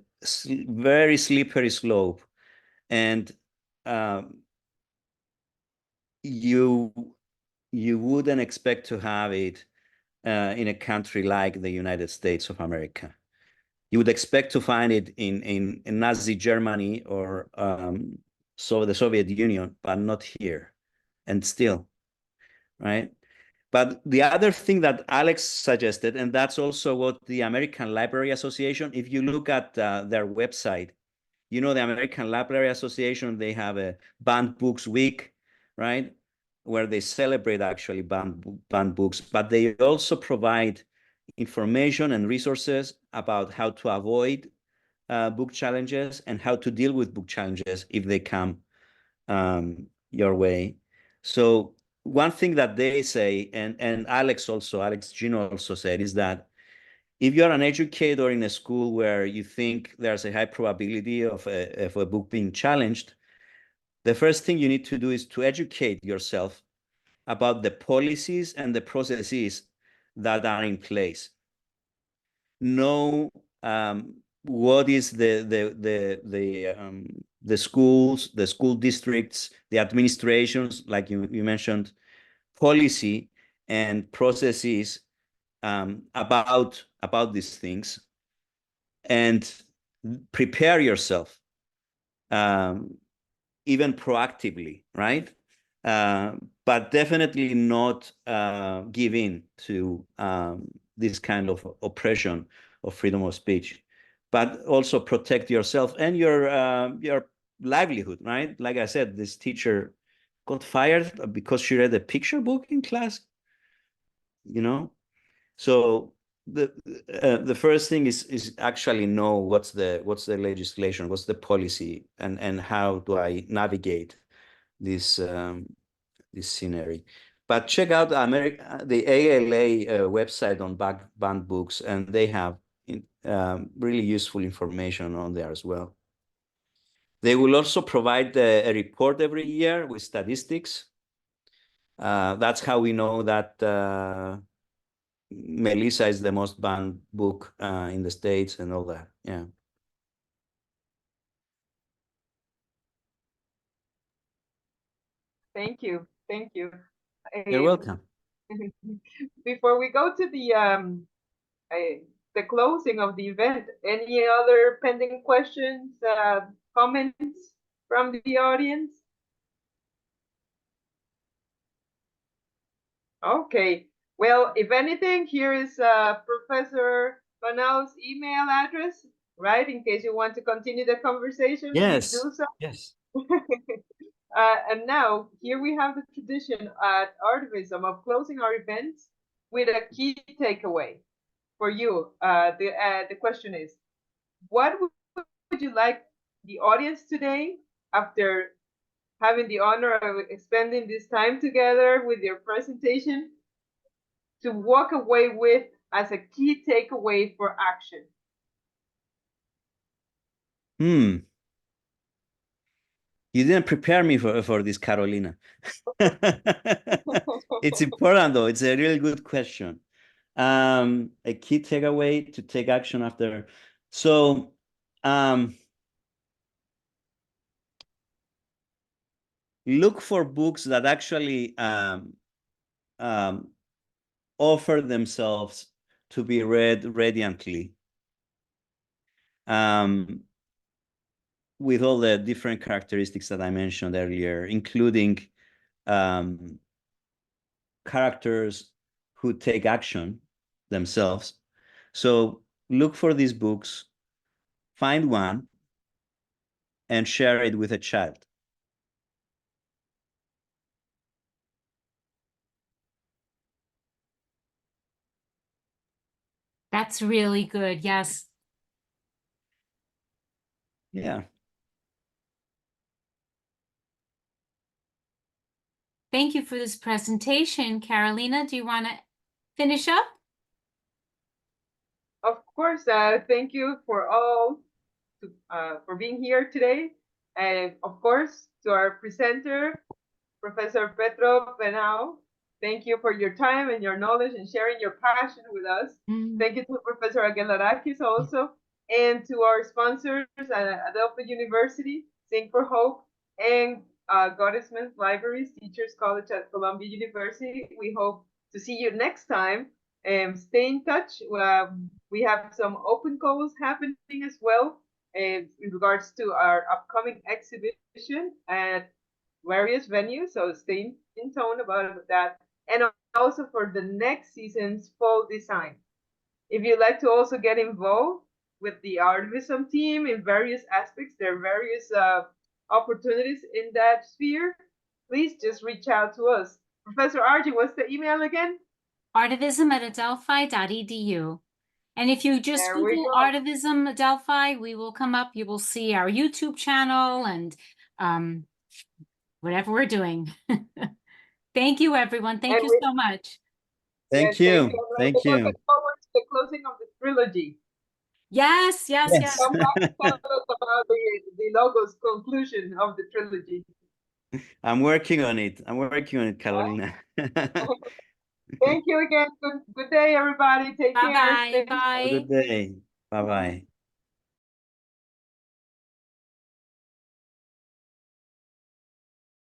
[SPEAKER 2] very slippery slope. And you wouldn't expect to have it in a country like the United States of America. You would expect to find it in Nazi Germany or so the Soviet Union, but not here. And still, right? But the other thing that Alex suggested, and that's also what the American Library Association, if you look at their website, you know, the American Library Association, they have a banned books week, right? Where they celebrate actually banned books, but they also provide information and resources about how to avoid book challenges and how to deal with book challenges if they come your way. So one thing that they say, and Alex Gino also said, is that if you're an educator in a school where you think there's a high probability of a book being challenged, the first thing you need to do is to educate yourself about the policies and the processes that are in place. Know what is the schools, the school districts, the administrations, like you mentioned, policy and processes about these things, and prepare yourself, even proactively, right? But definitely not give in to this kind of oppression of freedom of speech, but also protect yourself and your livelihood, right? Like I said, this teacher got fired because she read a picture book in class, you know? So the first thing is actually know what's the legislation, what's the policy, and how do I navigate this this scenery. But check out the ALA website on banned books, and they have really useful information on there as well. They will also provide a report every year with statistics. That's how we know that Melissa is the most banned book in the States and all that. Yeah.
[SPEAKER 4] Thank you. Thank you.
[SPEAKER 2] You're welcome.
[SPEAKER 4] Before we go to the closing of the event, any other pending questions, comments from the audience? Okay. Well, if anything, here is Professor Panau's email address, right? In case you want to continue the conversation,
[SPEAKER 2] Yes.
[SPEAKER 4] please do so.
[SPEAKER 2] Yes.
[SPEAKER 4] And now, here we have the tradition at ARTIVISM of closing our events with a key takeaway for you. The question is, what would you like the audience today, after having the honor of spending this time together with your presentation, to walk away with as a key takeaway for action?
[SPEAKER 2] You didn't prepare me for this, Carolina. It's important, though. It's a really good question. A key takeaway to take action after. So, look for books that actually offer themselves to be read radiantly, with all the different characteristics that I mentioned earlier, including characters who take action themselves. So look for these books, find one, and share it with a child.
[SPEAKER 1] That's really good. Yes.
[SPEAKER 2] Yeah.
[SPEAKER 1] Thank you for this presentation. Carolina, do you want to finish up?
[SPEAKER 4] Of course. Thank you for all for being here today. And of course, to our presenter, Professor Petros Panaou, thank you for your time and your knowledge and sharing your passion with us. Thank you to Professor Aguilarakis also, and to our sponsors at Adelphi University, Sing for Hope, and Gottesman Libraries, Teachers College at Columbia University. We hope to see you next time. Stay in touch. We have some open calls happening as well in regards to our upcoming exhibition at various venues, so stay in tone about that. And also for the next season's fall design. If you'd like to also get involved with the ARTIVISM team in various aspects, there are various opportunities in that sphere, please just reach out to us. Professor Archie, what's the email again?
[SPEAKER 1] artivism@adelphi.edu. And if you just Google ARTIVISM Adelphi, we will come up. You will see our YouTube channel and whatever we're doing. Thank you, everyone. Thank you so much.
[SPEAKER 2] Thank you. Thank you.
[SPEAKER 4] Looking forward to the closing of the trilogy.
[SPEAKER 1] Yes.
[SPEAKER 4] Come back and tell us about the logo's conclusion of the trilogy.
[SPEAKER 2] I'm working on it. Carolina.
[SPEAKER 4] Thank you again. Good day, everybody. Take care.
[SPEAKER 1] Bye.
[SPEAKER 2] Have a good day. Bye-bye.